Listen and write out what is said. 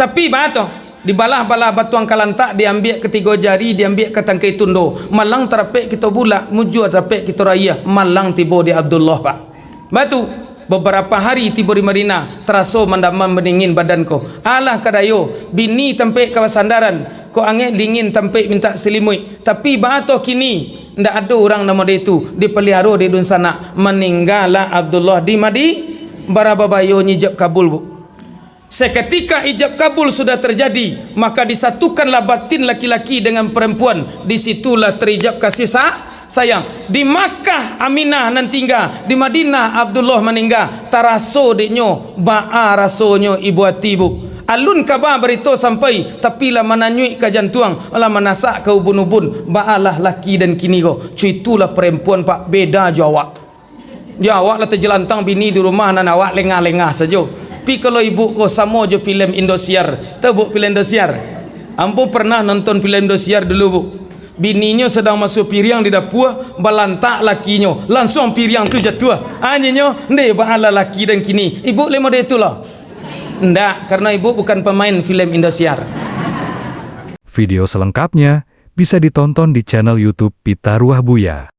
Tapi bato dibalah-balah batuang kalantak, diambil ketiga jari, diambil ke tangkai tundo, malang terapek kita bulak, muju terapek kita raya, malang tiba di Abdullah pak. Batu beberapa hari tiba di Madinah, teraso mandamam meningin badanku. Alah kadayo, bini tempe kawasandaran, ko angin dingin tempe minta selimut. Tapi bato kini ndak ada orang nama dia itu dipelihara di dun sana. Meninggallah Abdullah di Madi, barababayo nyijab kabul bu. Seketika ijab kabul sudah terjadi, maka disatukanlah batin laki-laki dengan perempuan. Disitulah terijab kasih sayang. Di Makkah Aminah nan tinggal, di Madinah Abdullah meninggal. Taraso dinyo ba'a rasonyo ibu hati bu. Alun kabar berito sampai, tapi lah mananyui ka jantuang, lah manasak ke ubun-ubun, ba'alah laki dan kini go. Cuy itulah perempuan pak, beda jawab. Ya awak lah terjelantang bini di rumah nan awak lengah-lengah saja. Tapi kalau ibu ko sama je filem Indosiar, tahu bu filem Indosiar? Ambo pernah nonton filem Indosiar dulu bu. Bininya sedang masuk piring di dapur, balantak lakinya, langsung piring tu jatuh. Anjingnya, ndek bahala laki dan kini. Ibu lemo dia itulah. Ndak, karena ibu bukan pemain filem Indosiar. Video selengkapnya bisa ditonton di channel YouTube Pita Ruah Buya.